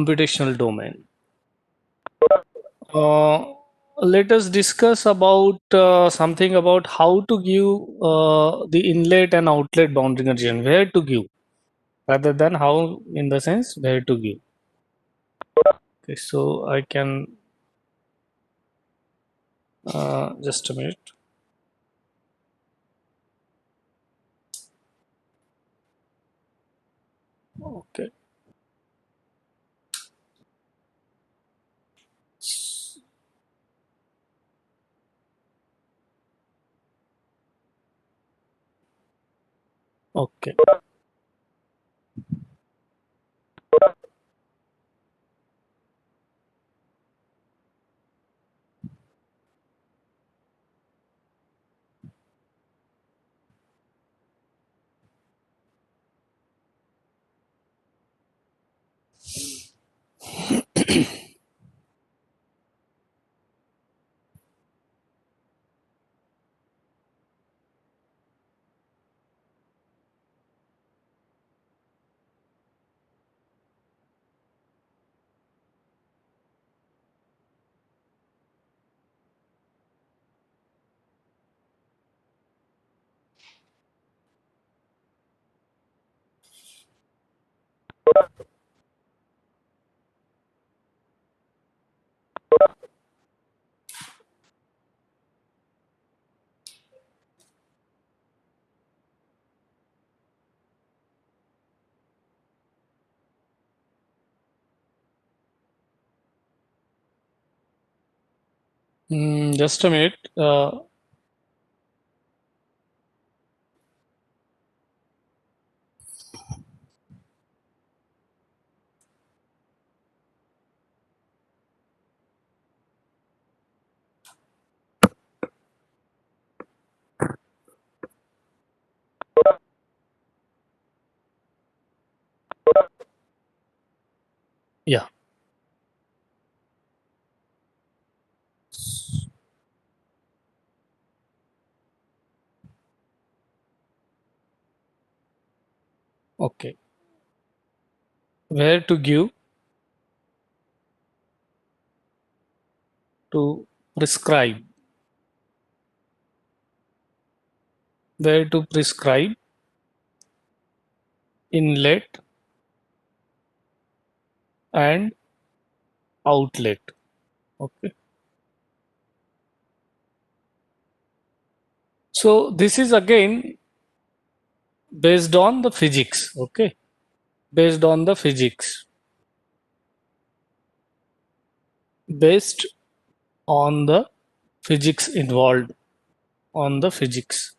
computational domain. Uh, Let us discuss about something about how to give the inlet and outlet boundary condition, where to give, rather than how, in the sense where to give. Okay, so I can just a minute. Okay. Okay. Just a minute. Yeah. Okay. Where to give, to prescribe, where to prescribe inlet and outlet. Okay. So this is again based on the physics. Okay. Based on the physics. Based on the physics involved. On the physics.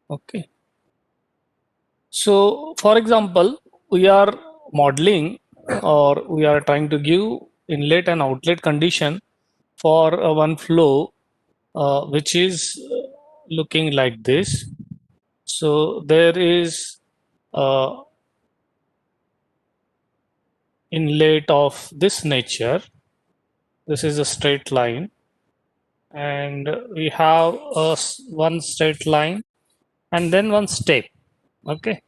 Okay. So for example, we are modeling, or we are trying to give inlet and outlet condition for one flow which is looking like this. So there is inlet of this nature. This is a straight line, and we have one straight line and then one step. Okay.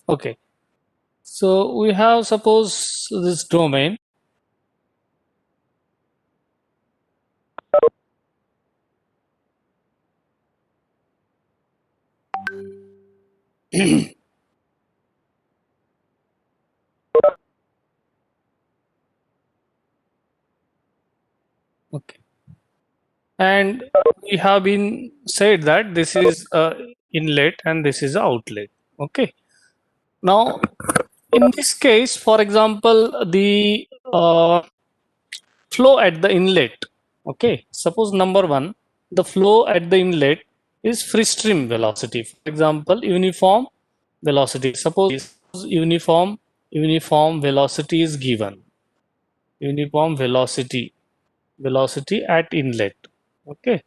Okay. So we have, suppose, this domain. Okay. And we have been said that this is a inlet and this is a outlet. Okay. Now In this case, for example, the flow at the inlet. Okay, suppose number one, the flow at the inlet is free stream velocity. For example, uniform velocity. Suppose uniform velocity is given. Uniform velocity at inlet. Okay,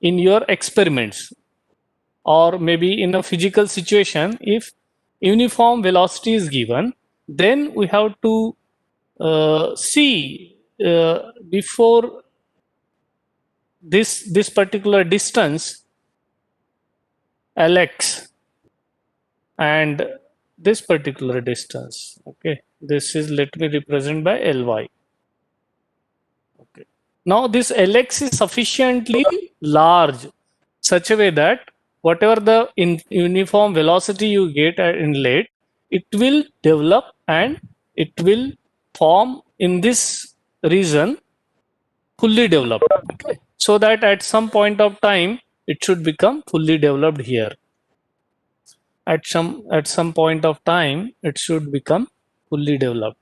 in your experiments, or maybe in a physical situation, if uniform velocity is given, then we have to see before this particular distance Lx and this particular distance. Okay, this is, let me represent by Ly. Okay, now this Lx is sufficiently large such a way that whatever the uniform velocity you get at inlet, it will develop and it will form in this region fully developed. Okay, so that at some point of time it should become fully developed here. At some point of time it should become fully developed.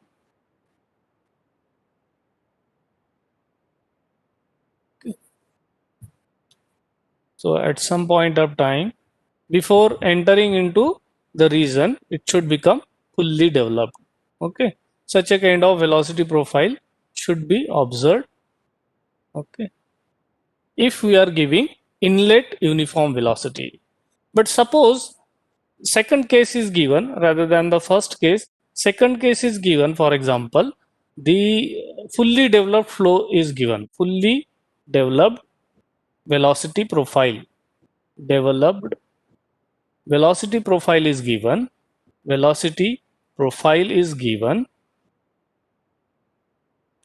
Okay. So at some point of time, before entering into the region, it should become fully developed. Okay, such a kind of velocity profile should be observed. Okay, if we are giving inlet uniform velocity, but suppose second case is given rather than the first case. Second case is given, for example, the fully developed flow is given, fully developed velocity profile. Developed velocity profile is given. Velocity profile is given.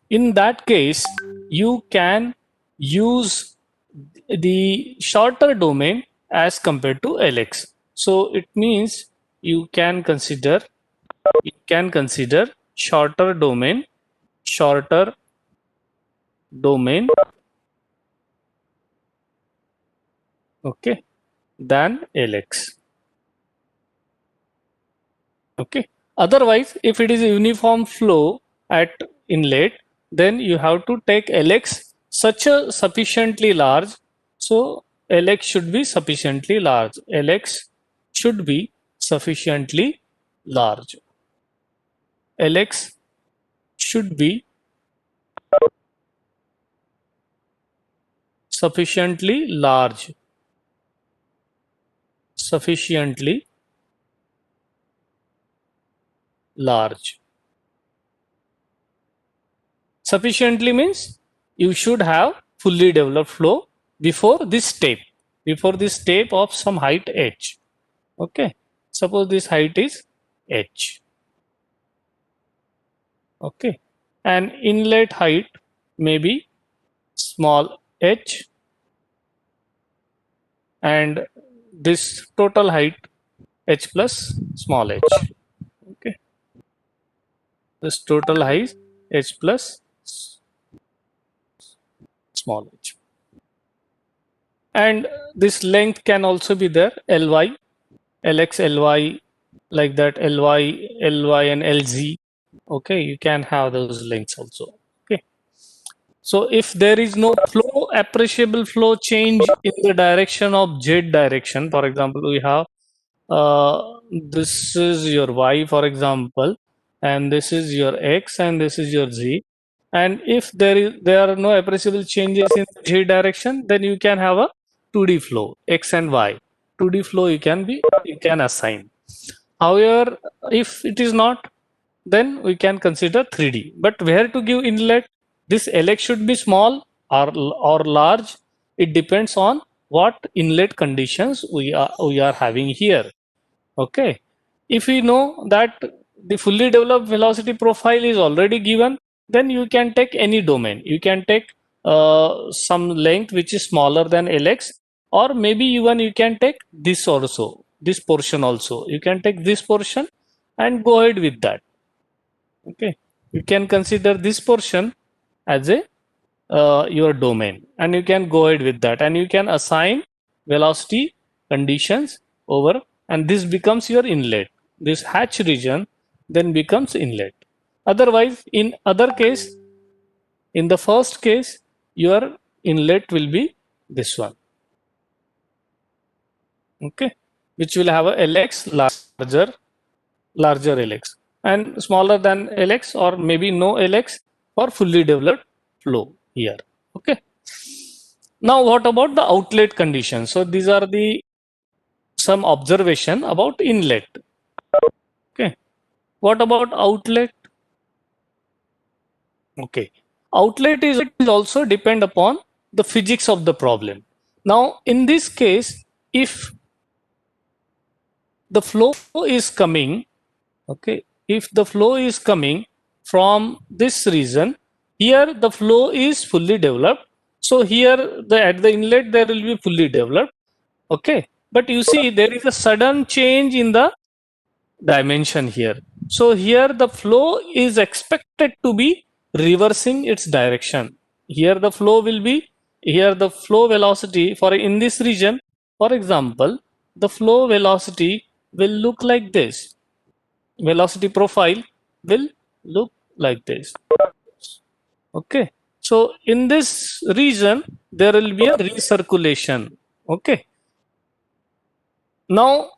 In that case, you can use the shorter domain as compared to Lx. So it means you can consider shorter domain okay, than Lx. Okay, otherwise if it is a uniform flow at inlet, then you have to take Lx such a sufficiently large. So Lx should be sufficiently large. Lx should be sufficiently large. Lx should be sufficiently large. Sufficiently large. Sufficiently means you should have fully developed flow before this step of some height h. Okay, suppose this height is h. Okay, and inlet height may be small h, and this total height h plus small h. Okay, this total height h plus small h, and this length can also be there, ly, lx, ly, like that, ly and lz. Okay, you can have those lengths also. Okay, so if there is no appreciable flow change in the direction of z direction, for example, we have this is your y, for example, and this is your x, and this is your z, and if there are no appreciable changes in z direction, then you can have a 2D flow, x and y. 2D flow you can assign. However, if it is not, then we can consider 3D. But where to give inlet? This Lx should be small or large. It depends on what inlet conditions we are having here. Okay, if we know that the fully developed velocity profile is already given, then you can take any domain. You can take some length which is smaller than Lx, or maybe even you can take this also, this portion also. You can take this portion and go ahead with that. Okay, you can consider this portion as a your domain, and you can go ahead with that, and you can assign velocity conditions over, and this becomes your inlet. This hatch region then becomes inlet. Otherwise, in other case, in the first case, your inlet will be this one, okay, which will have a Lx larger Lx, and smaller than Lx or maybe no Lx for fully developed flow here. Okay. Now, what about the outlet conditions? So these are the some observation about inlet. Okay. What about outlet? Okay. Outlet is also depend upon the physics of the problem. Now, in this case, if the flow is coming, okay, if the flow is coming from this region, here the flow is fully developed. So here at the inlet there will be fully developed, okay. But you see there is a sudden change in the dimension here. So here the flow is expected to be reversing its direction. Here the flow will be, here the flow velocity for in this region, for example, the flow velocity will look like this. Velocity profile will look like this. Okay. So in this region, there will be a recirculation. Okay. Now,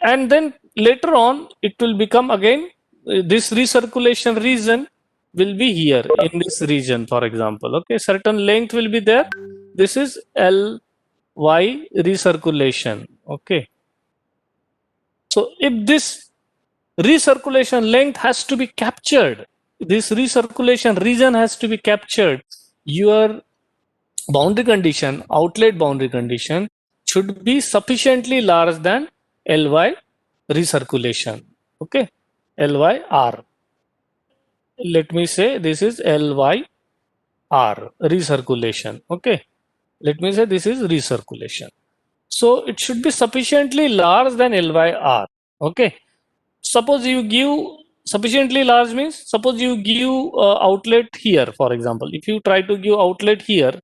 and then later on, it will become again, this recirculation region will be here in this region, for example. Okay. Certain length will be there. This is Ly recirculation. Okay. So if this recirculation length has to be captured, this recirculation region has to be captured, your boundary condition, outlet boundary condition, should be sufficiently large than Ly recirculation. Okay, Lyr. Let me say this is Lyr recirculation. Okay, let me say this is recirculation. So it should be sufficiently large than Lyr. Okay, suppose you give sufficiently large means suppose you give outlet here, for example. If you try to give outlet here,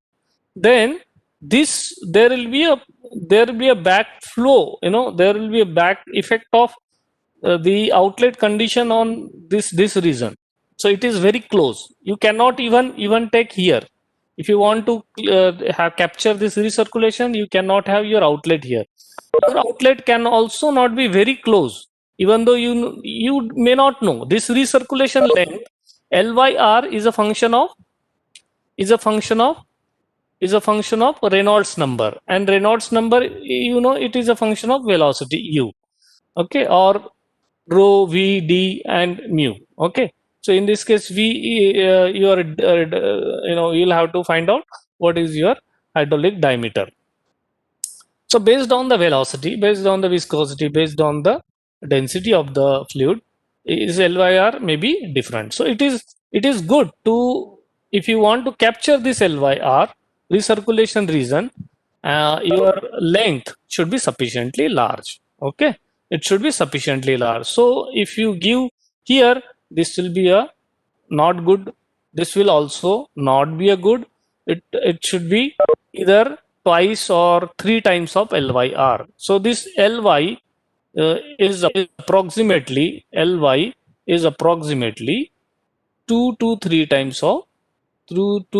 then this there will be a back flow, there will be a back effect of the outlet condition on this region. So it is very close. You cannot even take here. If you want to have capture this recirculation, you cannot have your outlet here. Your outlet can also not be very close, even though you may not know this recirculation length. Lyr is a function of is a function of is a function of Reynolds number, and Reynolds number, it is a function of velocity u, okay, or rho, v, d, and mu. Okay, so in this case, v, you are you'll have to find out what is your hydraulic diameter. So based on the velocity, based on the viscosity, based on the density of the fluid, is Lyr may be different. So it is good to, if you want to capture this Lyr recirculation region, your length should be sufficiently large. Okay, it should be sufficiently large. So if you give here, this will be a not good. This will also not be a good. It should be either twice or three times of Lyr. So this is approximately 2 to 3 times of Lyr.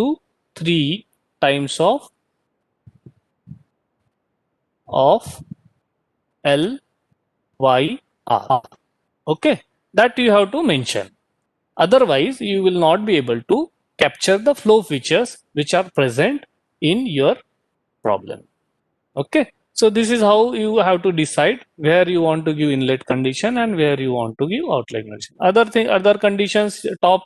Okay, that you have to mention. Otherwise, you will not be able to capture the flow features which are present in your problem. Okay, so this is how you have to decide where you want to give inlet condition and where you want to give outlet condition. Other conditions, top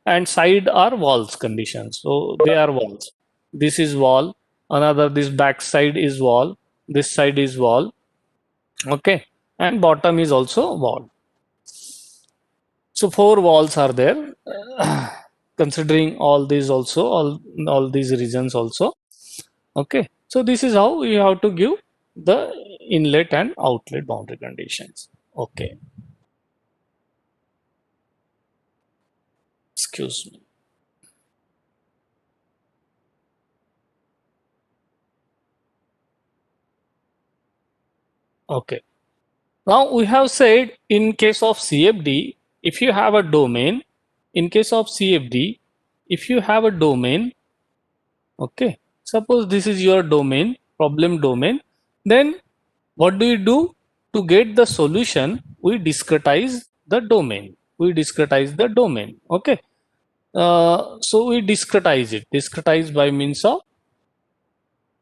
and side are walls conditions. So they are walls. This is wall. Another, this back side is wall. This side is wall. Okay, and bottom is also wall. So four walls are there. Considering all these also, all these regions also. Okay, so this is how you have to give the inlet and outlet boundary conditions. Okay, excuse me. Okay, now we have said in case of CFD, if you have a domain, in case of CFD, if you have a domain, okay, suppose this is your domain, problem domain, then what do you do? To get the solution, we discretize the domain. We discretize the domain. Okay. So we discretize it. Discretize by means of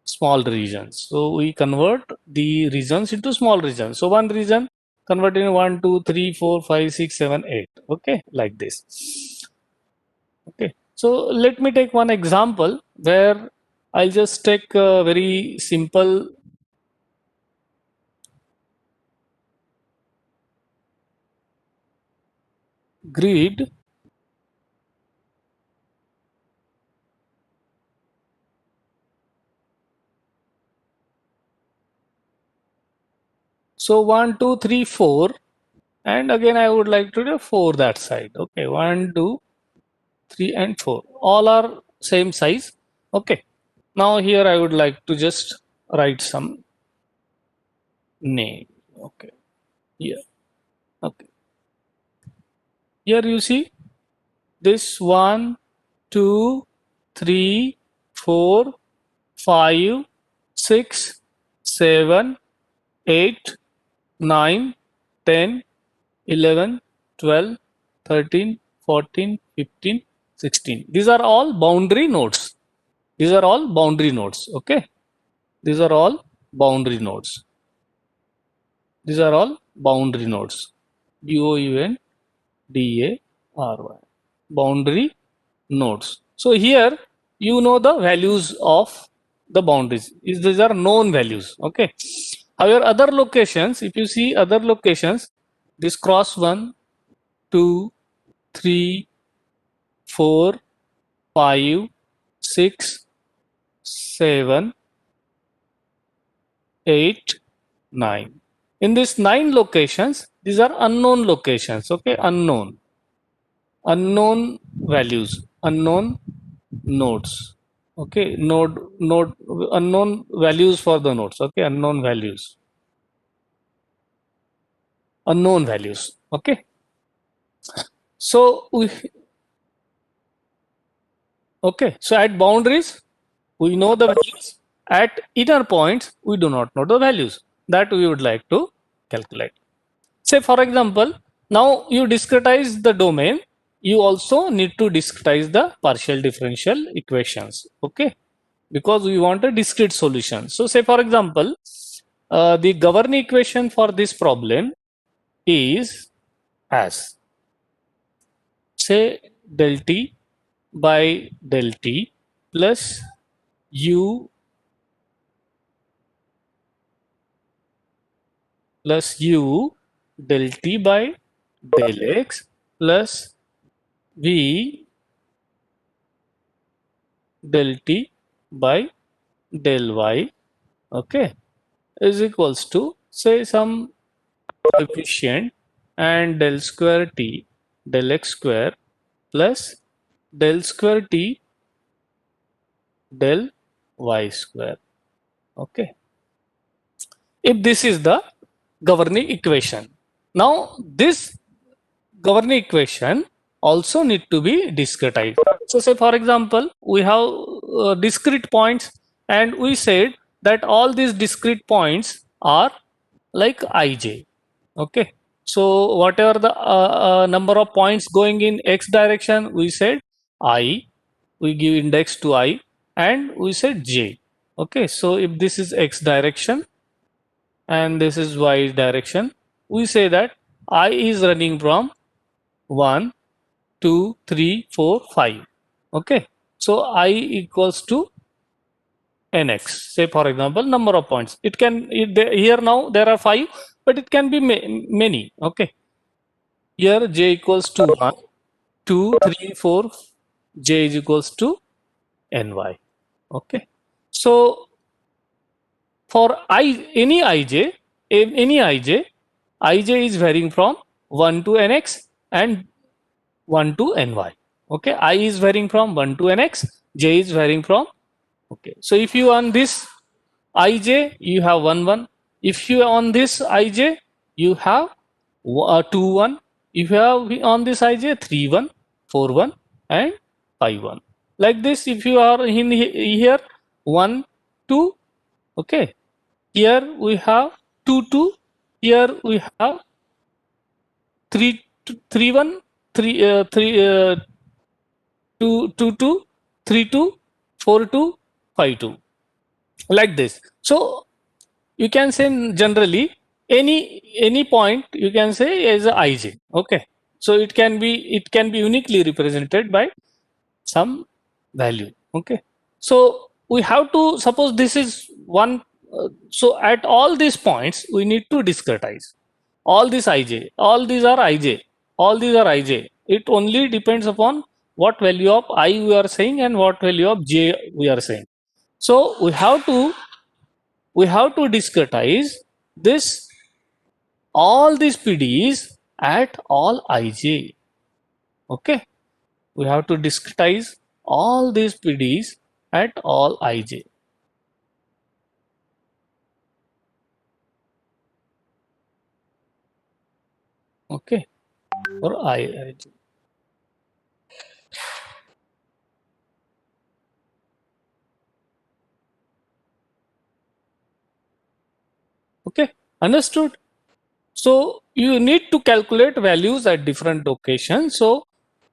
small regions. So we convert the regions into small regions. So one region convert in 1, 2, 3, 4, 5, 6, 7, 8. Okay, like this. Okay. So let me take one example where I'll just take a very simple grid. So 1, 2, 3, 4, and again I would like to do 4 that side. Okay, 1, 2, 3, and 4. All are same size. Okay. Now here I would like to just write some name. Okay. Here. Okay. Here you see this 1, 2, 3, 4, 5, 6, 7, 8, 9, 10, 11, 12, 13, 14, 15, 16. These are all boundary nodes. These are all boundary nodes. Okay. These are all boundary nodes. These are all boundary nodes. BOUNDARY. Boundary nodes. So here you know the values of the boundaries. These are known values. Okay. However, other locations, if you see other locations, this cross 1, 2, 3, 4, 5, 6, 7, 8, 9. In these 9 locations, these are unknown locations. Okay, unknown values, unknown nodes. Okay, node unknown values for the nodes. Okay, unknown values. Okay, so so at boundaries we know the values. At inner points we do not know the values that we would like to calculate. Say for example, now you discretize the domain, you also need to discretize the partial differential equations. Okay, because we want a discrete solution. So say for example, the governing equation for this problem is as, say, del t by del t plus u del t by del x plus v del t by del y, okay, is equals to, say, some coefficient and del square t del x square plus del square t del y square. Okay, if this is the governing equation, now this governing equation also need to be discretized. So say for example, we have discrete points, and we said that all these discrete points are like ij. Okay, so whatever the number of points going in x direction, we said I, we give index to I, and we said j. Okay, so if this is x direction and this is y direction, we say that I is running from 1, 2, 3, 4, 5. Okay, so I equals to nx. Say for example, number of points. It can here now there are 5, but it can be many. Okay, here j equals to 1, 2, 3, 4. J is equals to ny. Okay, so for any ij, ij is varying from 1 to nx and 1 to ny. Okay, I is varying from 1 to nx, j is varying from, okay. So if you on this ij, you have 1 1. If you on this ij, you have 2 1. if you have on this ij 3 1 4 1 and 5 1, like this. If you are in here 1 2, okay, here we have 2 2, here we have 3 3 1 3 3 2 2 2 3 2 4 2 5 2, like this. So you can say generally any point you can say is a ij, okay. So it can be uniquely represented by some value, okay. So we have to suppose this is one, so at all these points we need to discretize all these ij, all these are ij, all these are ij. It only depends upon what value of I we are saying and what value of j we are saying. So we have to discretize this all these PDs at all ij, okay. We have to discretize all these PDs at all ij, okay, for ij. Okay, understood. So you need to calculate values at different locations. So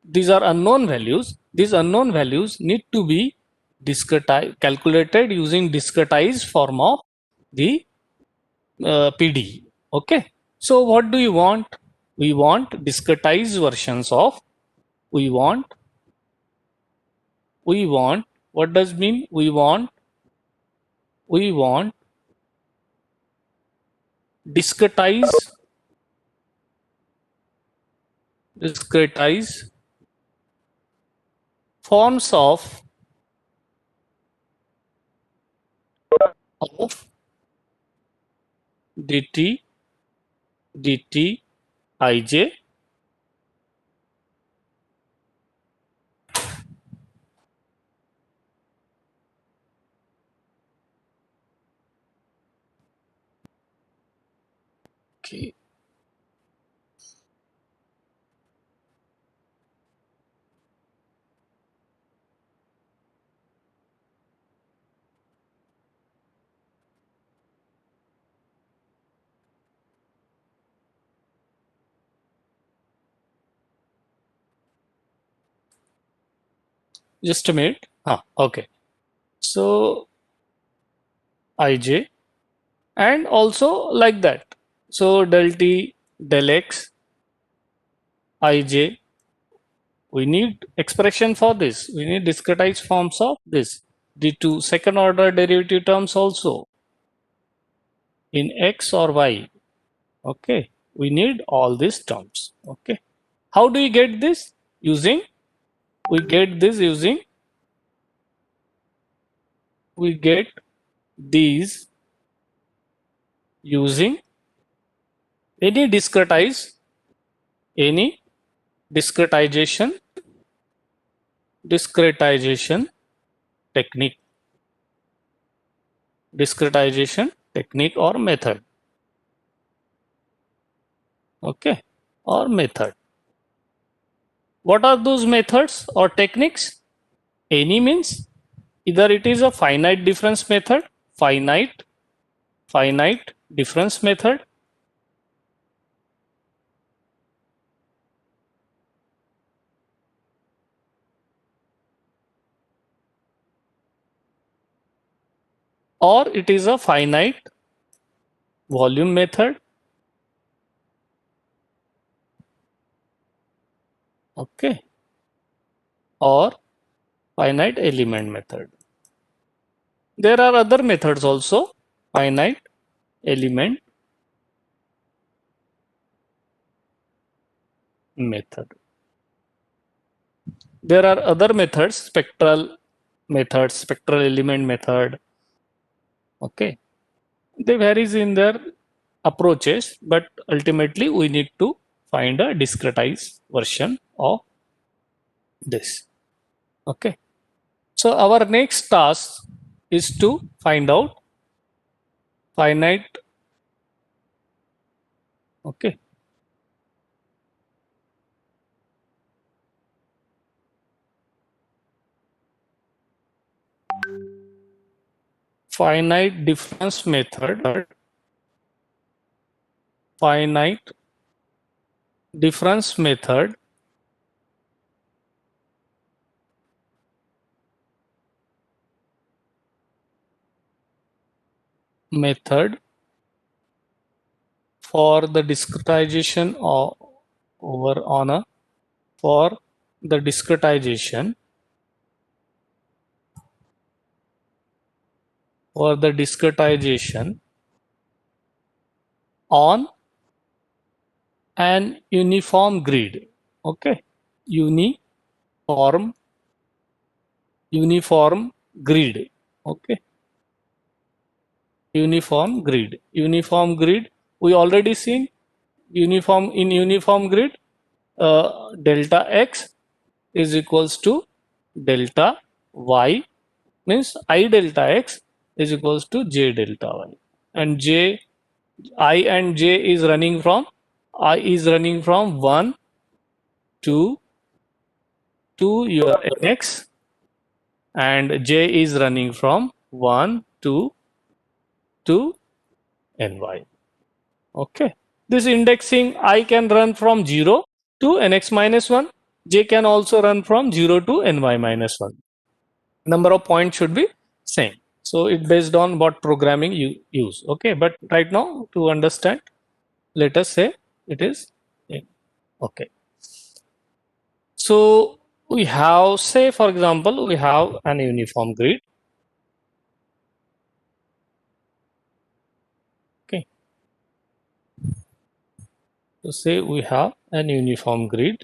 these are unknown values. These unknown values need to be calculated using discretized form of the PD. Okay. So what do you want? We want discretized versions of. We want. We want. What does mean? We want. We want discretized. Discretized forms of dt dt ij. Okay. Just a minute. Okay. So ij and also like that. So del t del x ij. We need expression for this. We need discretized forms of this. The two second order derivative terms also in x or y. Okay. We need all these terms. Okay. How do you get this? Using, we get this using, we get these using any any discretization discretization technique, discretization technique or method, okay, or method. What are those methods or techniques? Any means either it is a finite difference method, finite difference method, or it is a finite volume method, okay, or finite element method. There are other methods also, finite element method. There are other methods, spectral methods, spectral element method, okay. They varies in their approaches, but ultimately we need to find a discretized version of this, okay. So our next task is to find out finite, okay, finite difference method, finite difference method for the discretization of over on a for the discretization on an uniform grid. Okay, uniform grid. Okay, uniform grid we already seen. Uniform grid, delta x is equals to delta y, means I delta x is equals to j delta y, and I and j is running from 1 to your nx, and j is running from 1 to ny. Okay, this indexing I can run from 0 to nx minus 1. J can also run from 0 to ny minus 1. Number of points should be same. So it based on what programming you use. Okay, but right now to understand, let us say it is in. Okay. So we have, say for example, we have an uniform grid. Okay. So say we have an uniform grid.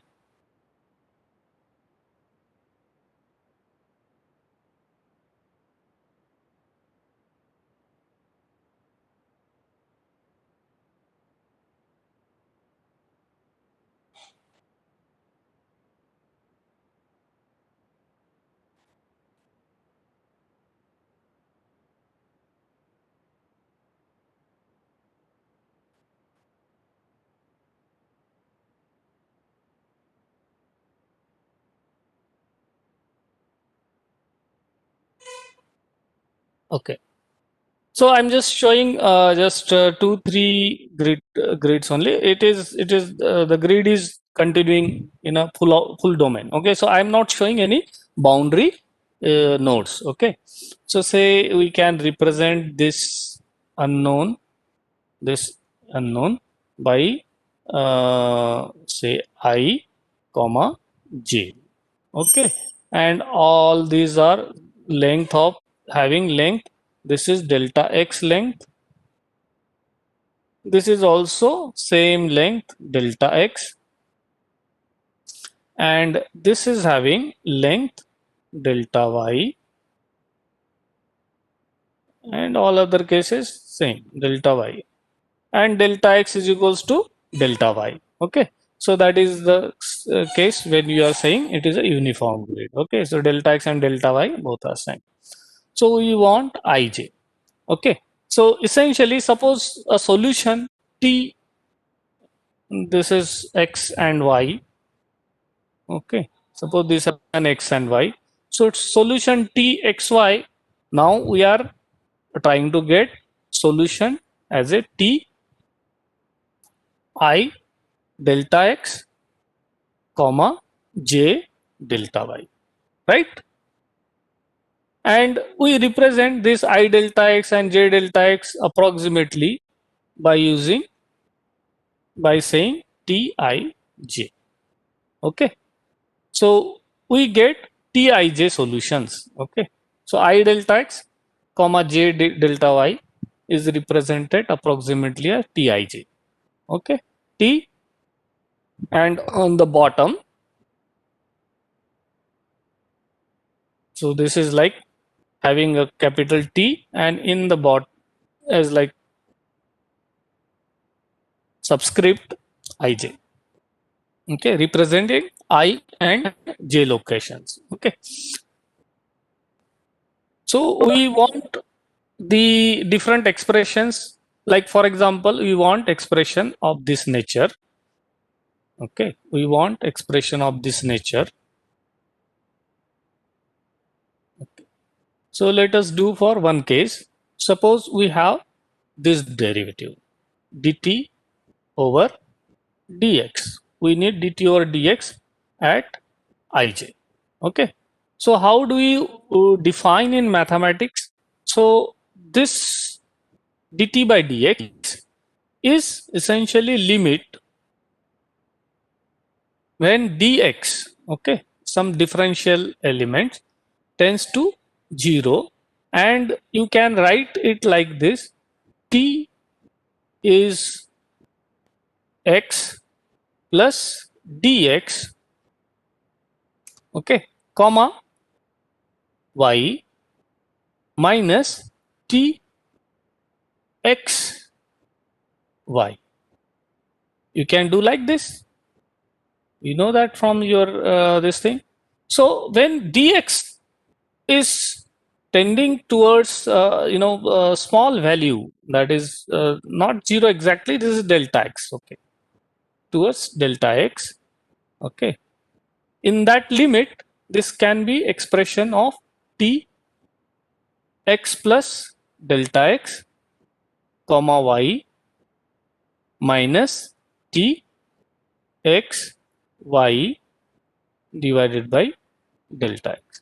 Okay. So I'm just showing just 2 3 grids only. It is the grid is continuing in a full domain. Okay, so I'm not showing any boundary nodes. Okay, so say we can represent unknown this unknown by say I comma j. Okay, and all these are length of having length. This is delta x length. This is also same length delta x, and this is having length delta y, and all other cases same delta y, and delta x is equals to delta y. Okay, so that is the case when you are saying it is a uniform grid. Okay, so delta x and delta y both are same. So we want ij. Okay, so essentially suppose a solution t, this is x and y. Okay, suppose this is an x and y. So it's solution t xy. Now we are trying to get solution as a t I delta x comma j delta y, right? And we represent this I delta x and j delta x approximately by saying tij. Okay, so we get tij solutions. Okay, so I delta x comma j delta y is represented approximately as tij. Okay, t, and on the bottom, so this is like having a capital T, and in the bot as like subscript ij. Okay, representing I and j locations. Okay, so we want the different expressions, like for example we want expression of this nature. Okay, we want expression of this nature. So let us do for one case. suppose we have this derivative dt over dx. We need dt over dx at ij. Okay. So how do we define in mathematics? So this dt by dx is essentially limit when dx, okay, some differential element tends to 0, and you can write it like this: t is x plus dx, okay, comma y minus t x y. You can do like this. You know that from your this thing. So when dx is tending towards small value, that is not 0 exactly, this is delta x, okay, towards delta x, okay, in that limit this can be expression of t x plus delta x comma y minus t x y divided by delta x,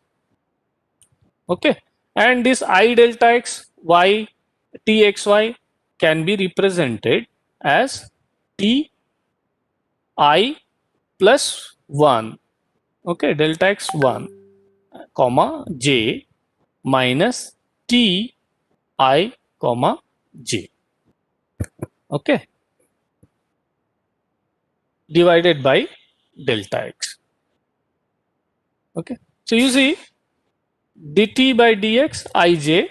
okay, and this I delta x y t x y can be represented as t I plus 1, okay, delta x 1 comma j minus t I comma j, okay, divided by delta x, okay. So you see dt by dx ij,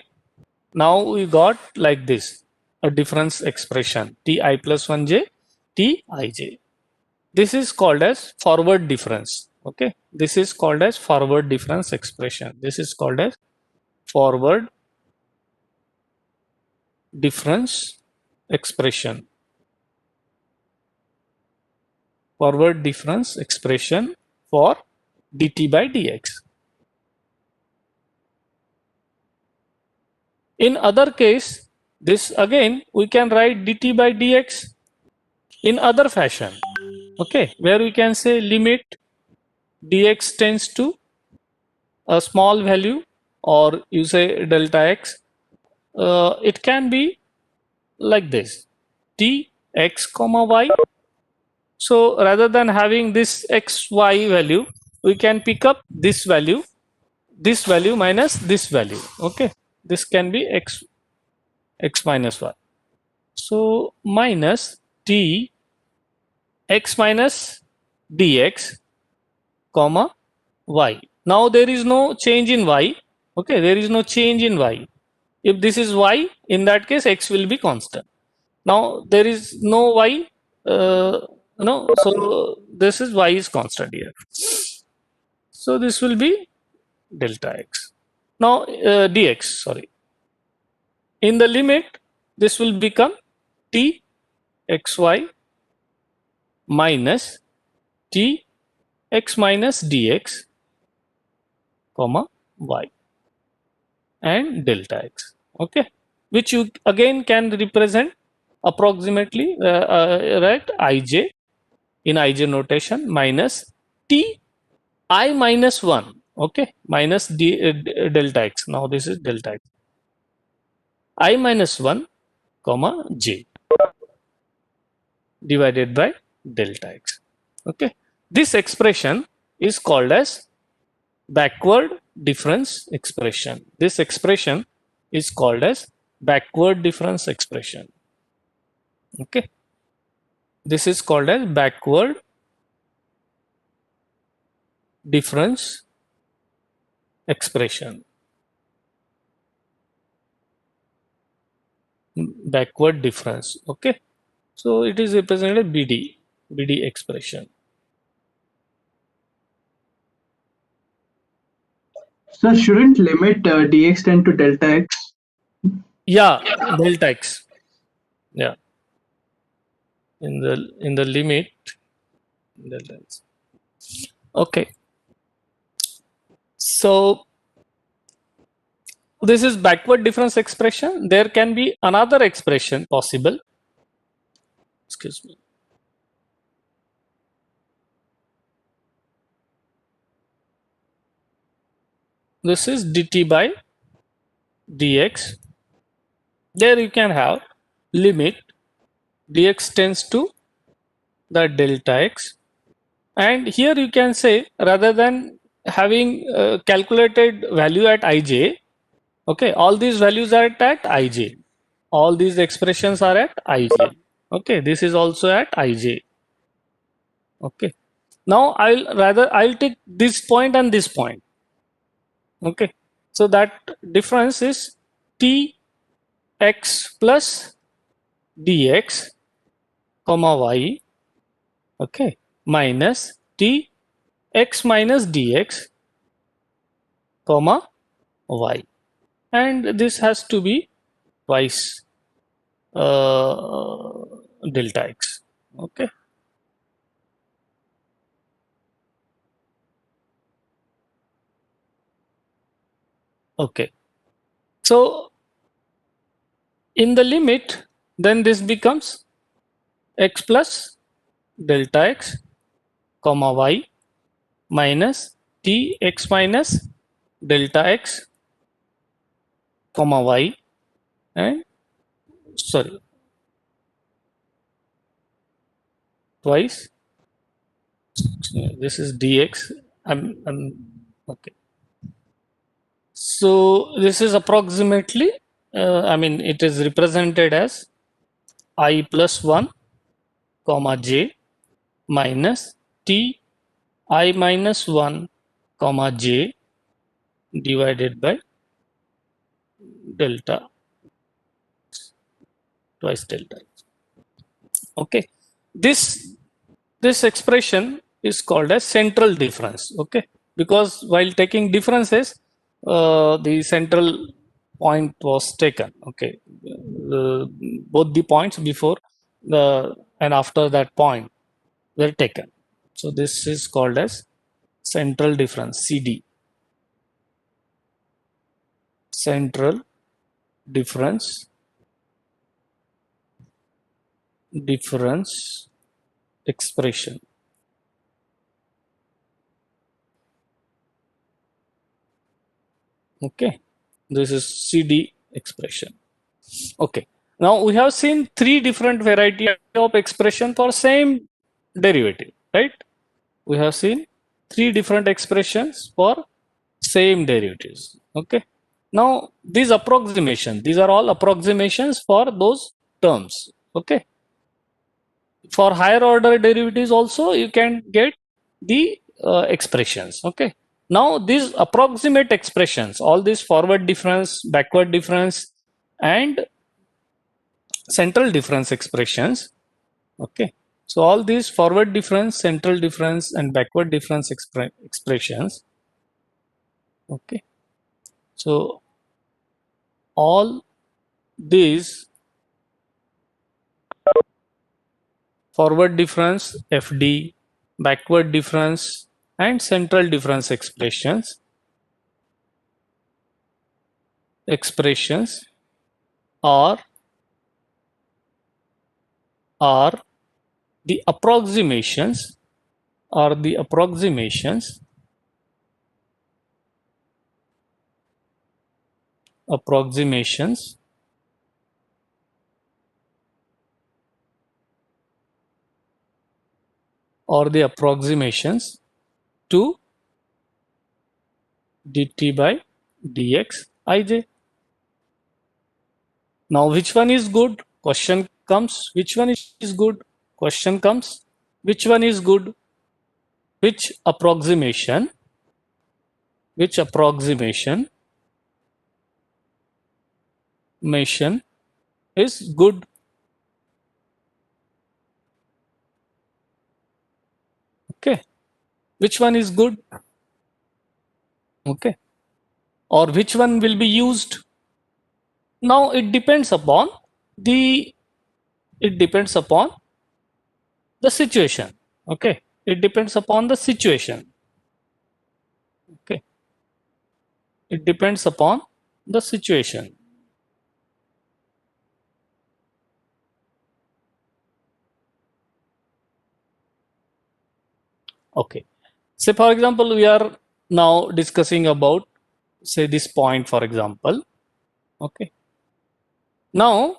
now we got like this, a difference expression ti plus 1j t ij. This is called as forward difference, okay. This is called as forward difference expression. This is called as forward difference expression. Forward difference expression for dt by dx. In other case, this again we can write dt by dx in other fashion, okay, where we can say limit dx tends to a small value, or you say delta x, it can be like this: t x comma y. So rather than having this x y value, we can pick up this value minus this value, okay. This can be x minus y. So minus t x minus dx comma y. Now there is no change in y, okay, there is no change in y. If this is y, in that case x will be constant. Now there is no y, so this is y is constant here. So this will be delta x. Now dx, sorry. In the limit, this will become t xy minus t x minus dx comma y and delta x, okay, which you again can represent approximately right ij in ij notation minus t I minus 1, okay, minus delta x. Now this is delta x I minus 1 comma j divided by delta x, okay. This expression is called as backward difference expression. This expression is called as backward difference expression, okay. This is called as backward difference expression. Backward difference, okay. So it is represented bd expression. Sir, shouldn't limit dx tend to delta x? Yeah, delta x. Yeah, in the limit delta x. Okay. So this is backward difference expression. There can be another expression possible. Excuse me. This is dt by dx. There you can have limit dx tends to the delta x, and here you can say, rather than having calculated value at ij, okay, all these values are at ij, all these expressions are at ij, okay, this is also at ij, okay. Now I'll take this point and this point, okay, so that difference is t x plus dx comma y, okay, minus t x minus dx comma y, and this has to be twice delta x, okay. Okay, so in the limit, then this becomes x plus delta x comma y minus t x minus delta x comma y, and sorry, twice, this is dx. I'm okay. So this is approximately, I mean, it is represented as I plus 1 comma j minus t I minus 1 comma j divided by delta, twice delta. Okay, this expression is called as central difference, okay, because while taking differences, the central point was taken, okay, both the points before the and after that point were taken, so this is called as central difference, CD, central difference expression. Okay, this is CD expression. Okay, now we have seen three different variety of expression for same derivative, right? We have seen three different expressions for same derivatives. Okay, now these are all approximations for those terms. Okay, for higher order derivatives also you can get the expressions. Okay, now these approximate expressions, all these forward difference, backward difference, and central difference expressions, okay, so all these forward difference, central difference, and backward difference expressions, okay, so all these forward difference FD, backward difference, and central difference expressions are the approximations approximations or the approximations to dt by dx ij. Now which one is good? Question comes, which one is good? Question comes, which one is good? Which approximation mation is good? Okay, which one is good? Okay, or which one will be used? Now it depends upon the situation. Okay, it depends upon the situation. Okay, it depends upon the situation. Okay. Say for example, we are now discussing about, say, this point, for example. Okay. Now,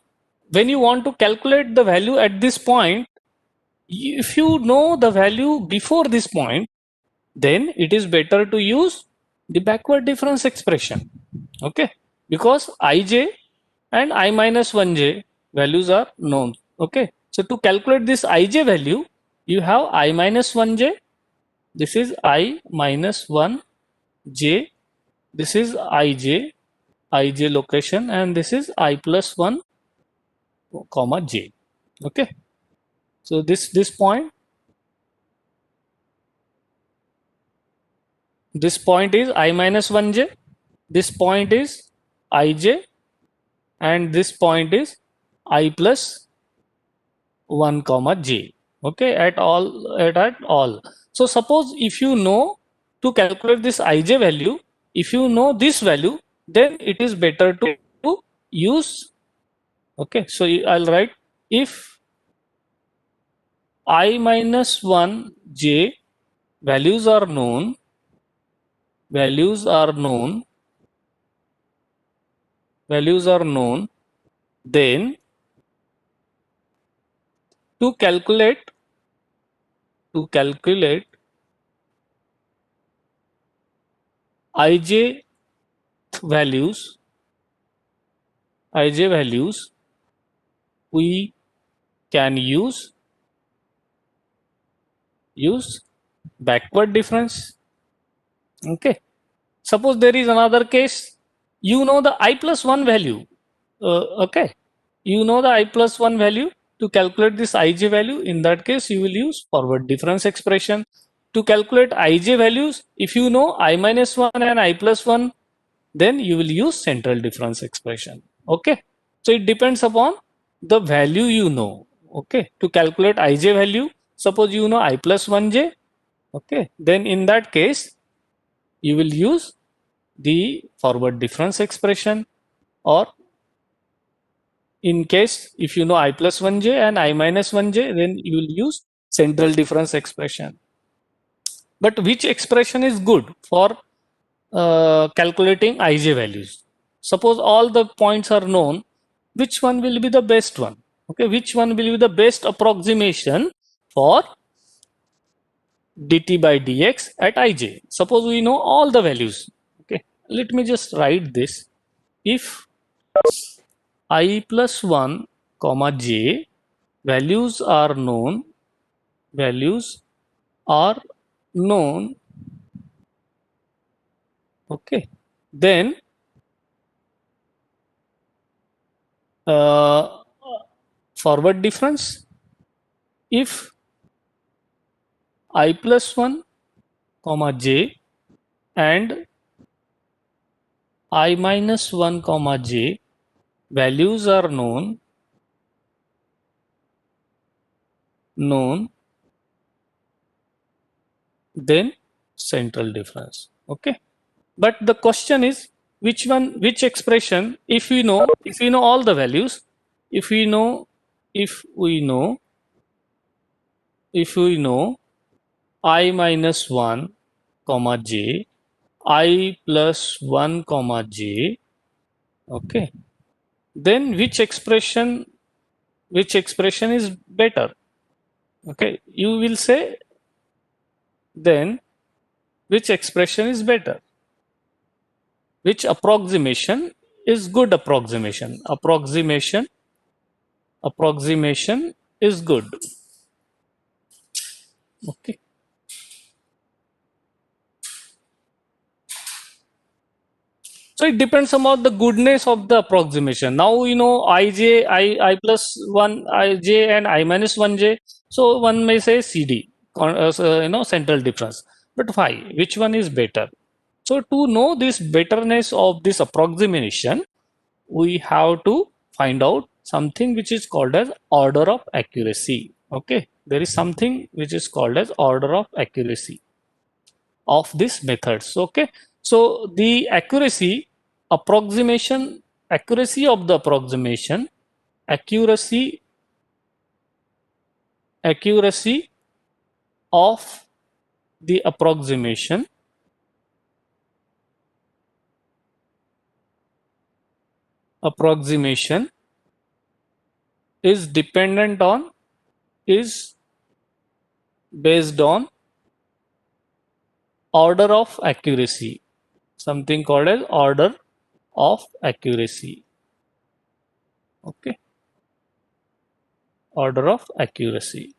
when you want to calculate the value at this point, if you know the value before this point, then it is better to use the backward difference expression. Okay. Because ij and I minus 1j values are known. Okay. So to calculate this ij value, you have I minus 1j. This is I minus 1j. This is ij location, and this is I plus 1 comma j. Okay. So this point is I minus 1j. This point is ij, and this point is I plus 1 comma j. Okay, at all. So suppose if you know to calculate this ij value, if you know this value, then it is better to use. Okay, so I'll write if I minus 1 j values are known, then to calculate ij values, we can use backward difference. Okay. Suppose there is another case, you know the I plus 1 value. Okay. You know the I plus 1 value. To calculate this ij value, in that case, you will use forward difference expression. To calculate ij values, if you know I minus 1 and I plus 1, then you will use central difference expression. Okay. So it depends upon the value you know. Okay. To calculate ij value, suppose you know I plus 1j. Okay. Then in that case, you will use the forward difference expression, or in case if you know I plus 1j and I minus 1j, then you will use central difference expression. But which expression is good for calculating ij values? Suppose all the points are known, which one will be the best one? Okay, which one will be the best approximation for dt by dx at ij? Suppose we know all the values. Okay, let me just write this. If I plus 1 comma j values are known, okay, then uh, forward difference, if I plus 1 comma j and I minus 1 comma j values are known, then central difference. Okay. But the question is, which expression, if we know all the values, if we know I minus 1 comma j, I plus 1 comma j, okay, then which expression is better? Okay, you will say, then which expression is better? Which approximation is good approximation? Approximation is good. Okay. So it depends about the goodness of the approximation. Now we know I plus 1 ij and I minus 1j. So one may say CD, central difference. But why? Which one is better? So to know this betterness of this approximation, we have to find out something which is called as order of accuracy. Okay, there is something which is called as order of accuracy of this methods. Okay, so the accuracy approximation, accuracy of the approximation, accuracy of the approximation is dependent on, is based on order of accuracy, something called as order of accuracy. Okay, order of accuracy,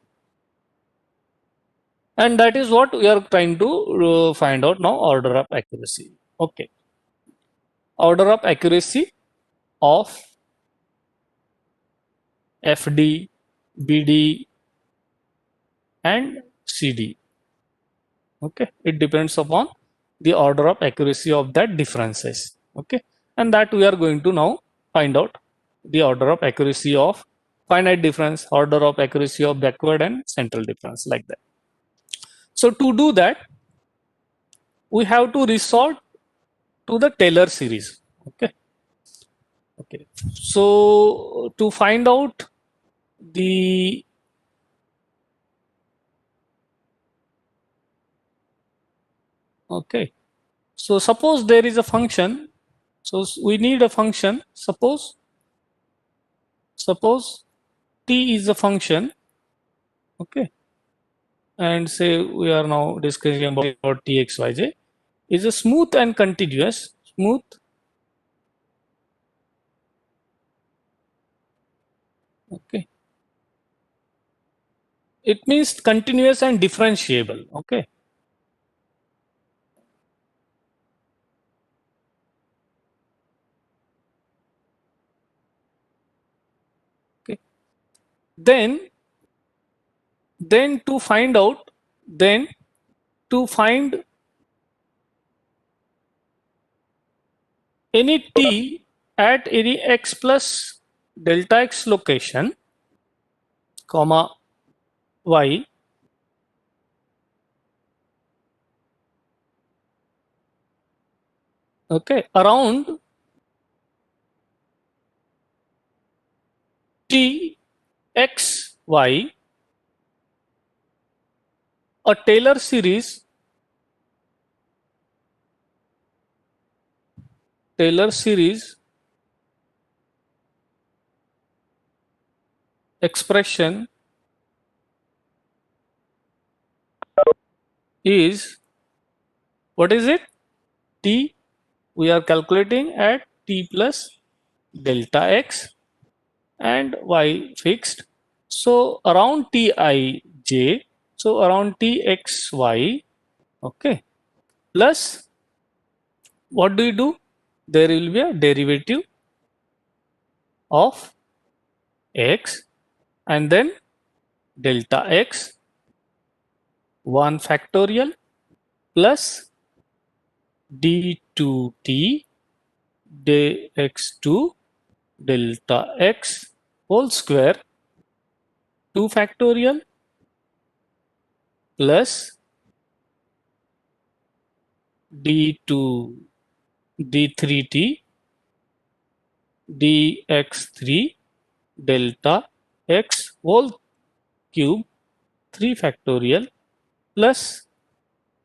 and that is what we are trying to find out now. Order of accuracy. Okay, order of accuracy of FD, BD, and CD. Okay, it depends upon the order of accuracy of that differences. Okay, and that we are going to now find out the order of accuracy of finite difference, order of accuracy of backward and central difference, like that. So to do that, we have to resort to the Taylor series. Okay, okay. So to find out the okay, so suppose there is a function. So we need a function. Suppose t is a function. Okay, and say we are now discussing about txyj is a smooth and continuous. Smooth, okay, it means continuous and differentiable. Okay, okay, then to find out, then to find any t at any x plus delta x location, comma y, okay, around t x y, a Taylor series expression is, what is it? T, we are calculating at t plus delta x and y fixed. So around tij, so around txy, okay, plus what do you do? There will be a derivative of x and then delta x 1 factorial plus d2t dx2 delta x whole square 2 factorial plus d2 d3t dx3 delta x whole cube 3 factorial plus,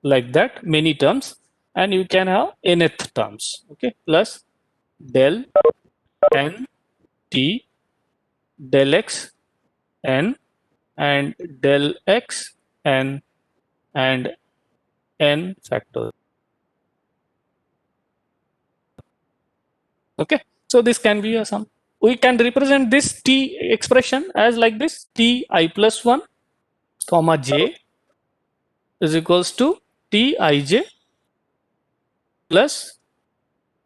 like that, many terms, and you can have nth terms. Okay, plus del n t del x n and del x n and n factorial. Okay, so this can be a sum. We can represent this t expression as like this: t I plus 1 comma j is equals to t ij plus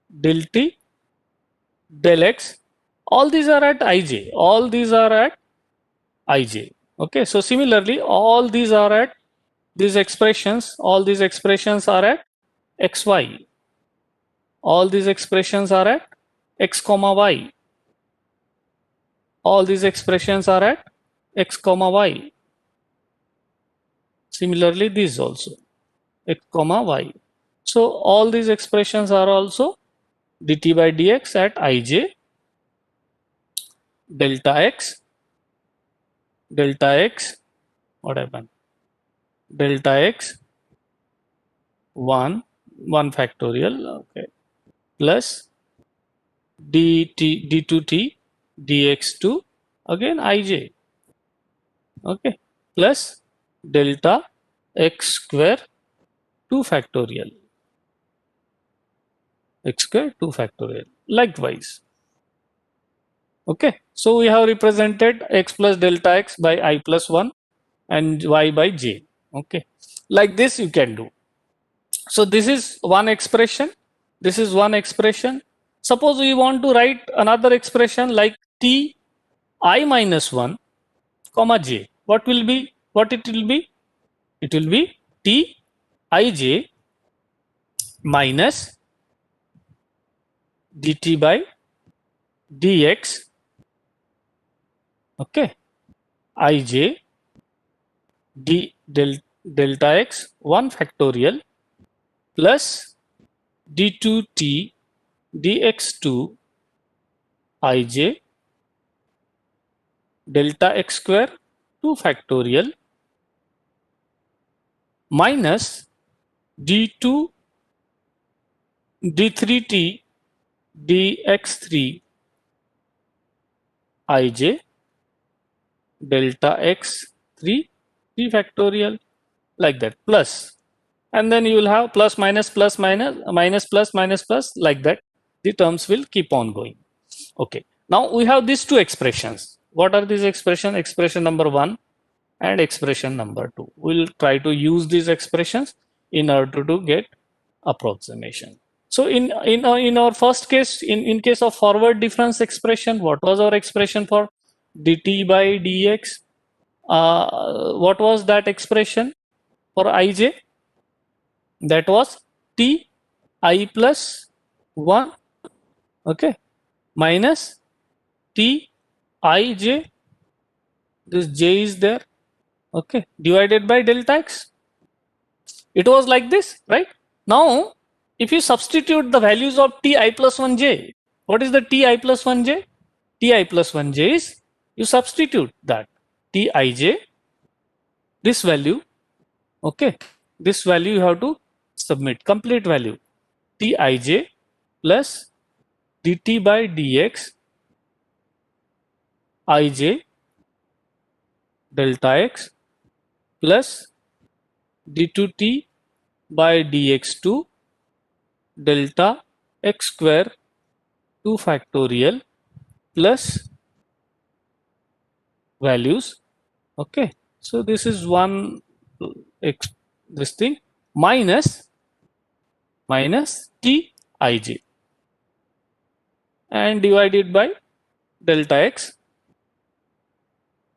del t del x. All these are at ij. All these are at ij. Okay, so similarly, all these are at these expressions. All these expressions are at xy. All these expressions are at x comma y. All these expressions are at x comma y. Similarly, these also x comma y. So all these expressions are also dt by dx at ij delta x, what happened? Delta x 1 factorial, okay, plus d2t dx2 again ij, okay, plus delta x square 2 factorial, x square 2 factorial likewise. Okay, so we have represented x plus delta x by I plus 1 and y by j. Okay, like this you can do. So this is one expression, this is one expression. Suppose we want to write another expression like t I minus 1 comma j. What will be, what it will be? It will be t ij minus dt by dx, okay, ij delta x 1 factorial plus d2t dx2 ij delta x square 2 factorial minus d2 d3t dx3 ij delta x 3 factorial, like that, plus, and then you will have plus minus plus minus minus plus minus plus, like that the terms will keep on going. Okay, now we have these two expressions. What are these expressions? Expression number 1 and expression number 2. We'll try to use these expressions in order to get approximation. So in our first case, in case of forward difference expression, what was our expression for dt by dx? What was that expression for ij? That was t I plus 1, okay, minus t ij, this j is there, okay, divided by delta x. It was like this, right? Now, if you substitute the values of t I plus 1j, what is the t I plus 1j? T I plus 1j is, you substitute that t ij, this value, okay, this value you have to submit, complete value, t ij plus dt by dx ij delta x plus d2t by dx2 delta x square 2 factorial plus values, okay. So this is one this thing minus t ij and divided by delta x,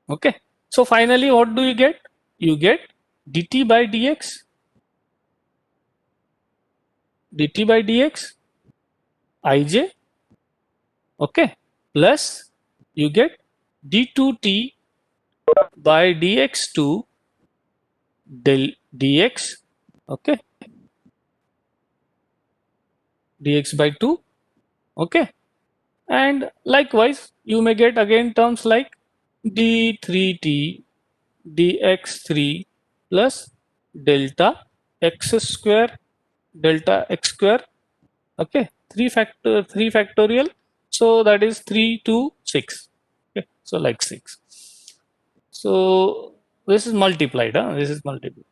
okay. So finally what do you get? You get dt by dx ij, okay, plus you get d2t by dx2 del dx, okay, dx by 2, okay, and likewise you may get again terms like d3t dx3 plus delta x square okay, 3 factorial, so that is 3 to 6, okay, so like 6. So this is multiplied, this is multiplied,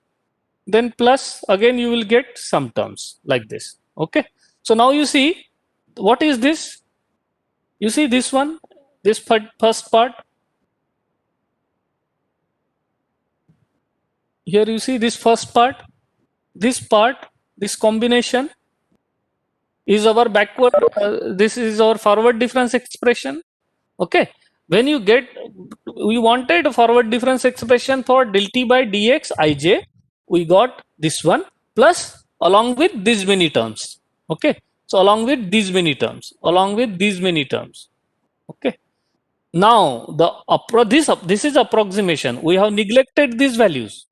then plus again you will get some terms like this, okay. So now you see, what is this? You see this one, this first part here, you see this first part, this combination is our backward, this is our forward difference expression, okay. When you get, we wanted a forward difference expression for del t by dx ij, we got this one plus along with these many terms, okay. So along with these many terms, okay. Now this is approximation, we have neglected these values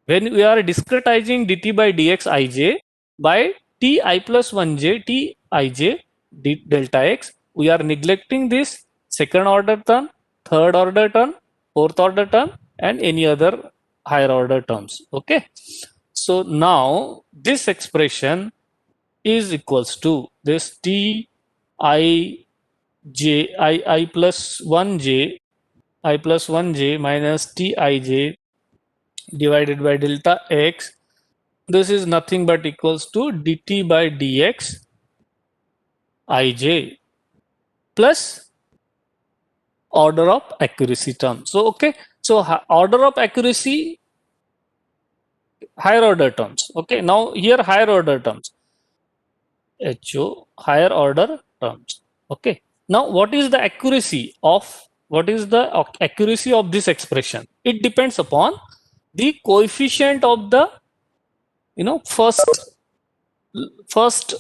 when we are discretizing dt by dx ij by t I plus 1j, t ij delta x. We are neglecting this second order term, third order term, fourth order term, and any other higher order terms. Okay. So now this expression is equals to this t I j I plus 1j I plus 1j minus tij divided by delta x. This is nothing but equals to dt by dx ij plus order of accuracy term. So okay, so order of accuracy, higher order terms. Okay, now here higher order terms, HO higher order terms. Okay, now what is the accuracy of this expression? It depends upon the coefficient of the first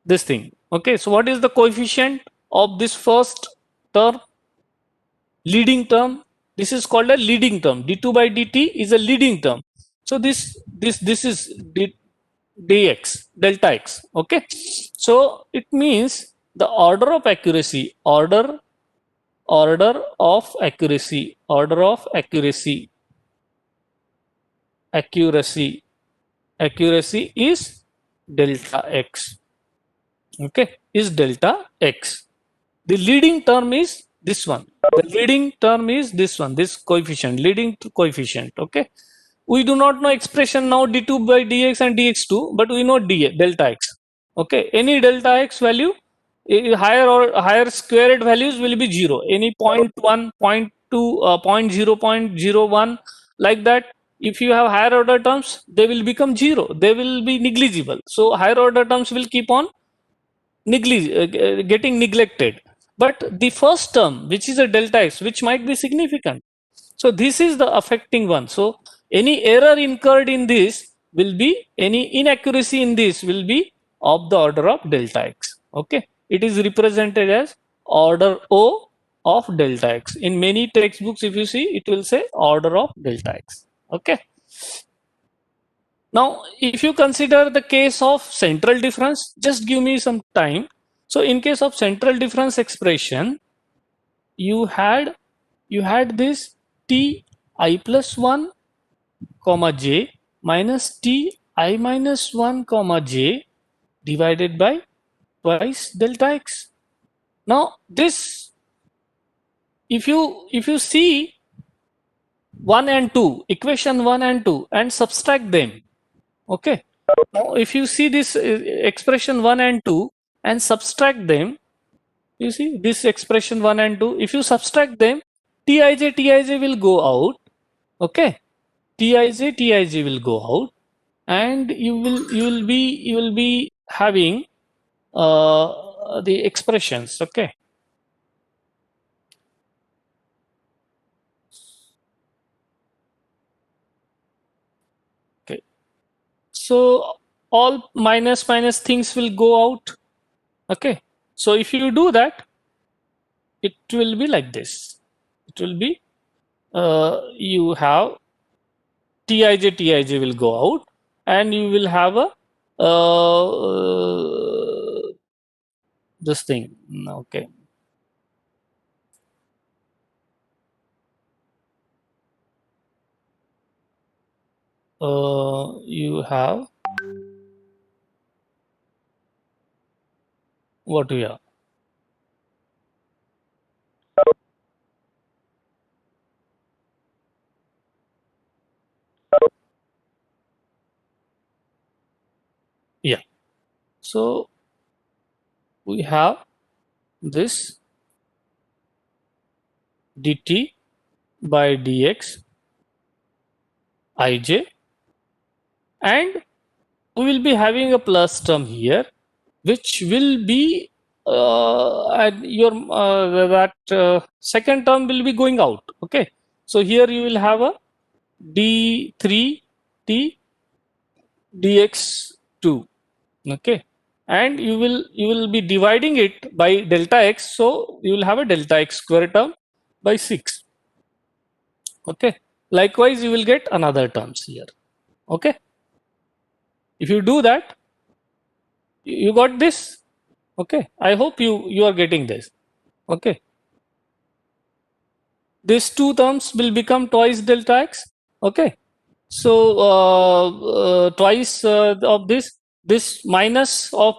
this thing. Okay, so what is the coefficient of this first term? Leading term. This is called a leading term. d2 by dt is a leading term. So this is dx delta x. Okay, so it means the order of accuracy, order of accuracy is delta x. Okay, is delta x. The leading term is this one. The leading term is this one, this coefficient, leading to coefficient. Okay, we do not know expression now d2 by dx and dx2, but we know delta x. Okay, any delta x value, higher or higher square root values will be 0. Any 0.1, 0.2, 0.0, 0.01, like that. If you have higher order terms, they will become 0. They will be negligible. So higher order terms will keep on getting neglected. But the first term, which is a delta x, which might be significant. So this is the affecting one. So any error incurred in this will be, any inaccuracy in this will be of the order of delta x. Okay, it is represented as order O of delta x. In many textbooks, if you see, it will say order of delta x. Okay. Now, if you consider the case of central difference, just give me some time. So in case of central difference expression, you had this t I plus 1 comma j minus t I minus 1 comma j divided by twice delta x. Now this, if you see 1 and 2, equation 1 and 2, and subtract them. Okay, now if you see this expression 1 and 2 and subtract them, you see this expression 1 and 2, if you subtract them, tij will go out. Okay, tij will go out, and you will be having the expressions. Okay, so all minus things will go out. Okay, so if you do that, it will be like this. It will be you have tij will go out, and you will have a this thing. Okay, you have what we have. Yeah, so we have this dt by dx ij, and we will be having a plus term here, which will be at your second term will be going out. Okay, so here you will have a d3t dx2. Okay, and you will be dividing it by delta x, so you will have a delta x square term by 6. Okay, likewise you will get another terms here. Okay, if you do that, you got this. Okay, I hope you are getting this. Okay, these two terms will become twice delta x. Okay, so twice of this minus of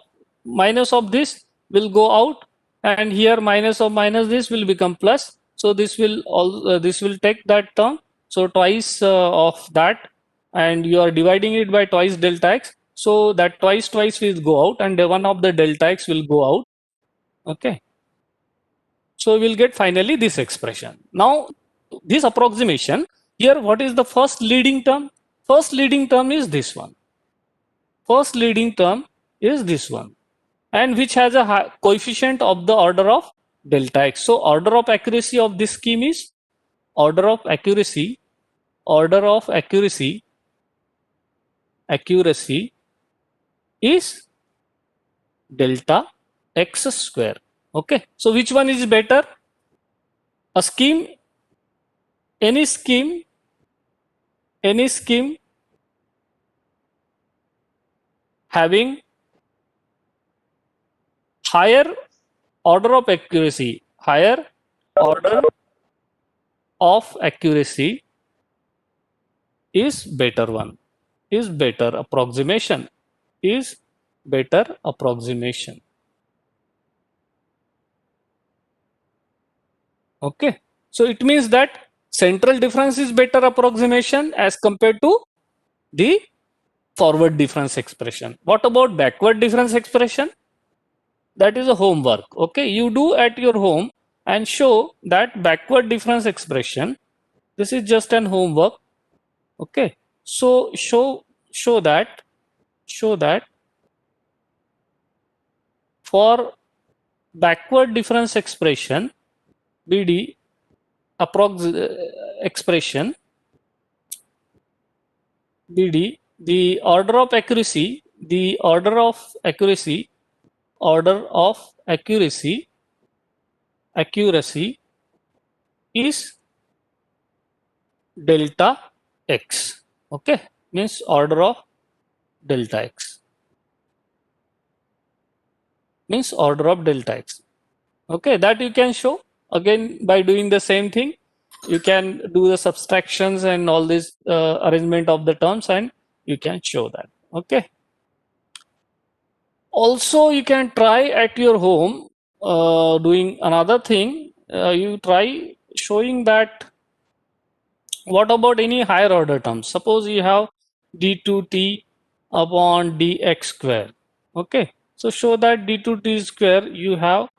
this will go out, and here minus of minus this will become plus. So this will all this will take that term. So twice of that, and you are dividing it by twice delta x. So that twice will go out, and one of the delta x will go out. Okay. So we'll get finally this expression. Now, this approximation, here what is the first leading term? First leading term is this one. First leading term is this one, and which has a coefficient of the order of delta x. So order of accuracy of this scheme is order of accuracy is delta x square. Okay, so which one is better? A scheme, any scheme having higher order of accuracy is better one, is better approximation, is better approximation. Okay, so it means that central difference is better approximation as compared to the forward difference expression. What about backward difference expression? That is a homework. Okay, you do at your home and show that backward difference expression. This is just an homework. Okay, so show that for backward difference expression, BD expression, BD, the order of accuracy is delta x. Okay, means order of delta x, means order of delta x. Okay, that you can show again by doing the same thing. You can do the subtractions and all this arrangement of the terms, and you can show that. Okay, also you can try at your home doing another thing. You try showing that what about any higher order terms. Suppose you have d2t upon dx square. Okay, so show that d2t square you have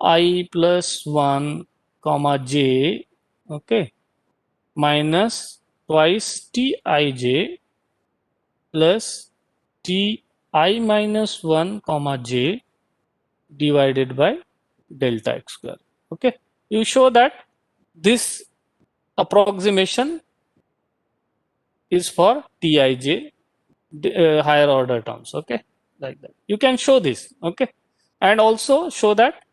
I plus 1 comma j, okay, minus twice tij plus ti minus 1 comma j divided by delta x square. Okay, you show that this approximation is for tij higher order terms. Okay, like that you can show this. Okay, and also show that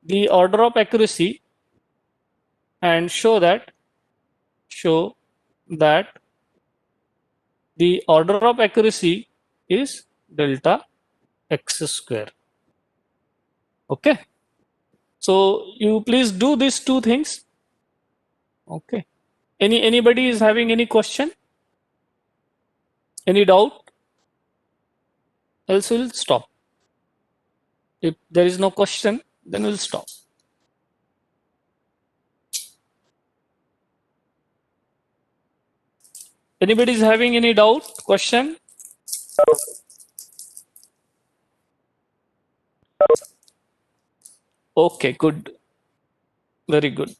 the order of accuracy, and show that the order of accuracy is delta x square. Okay, so you please do these two things. Okay, anybody is having any question, any doubt? Else we'll stop. If there is no question, then we'll stop. Anybody is having any doubt, question? Okay, good. Very good.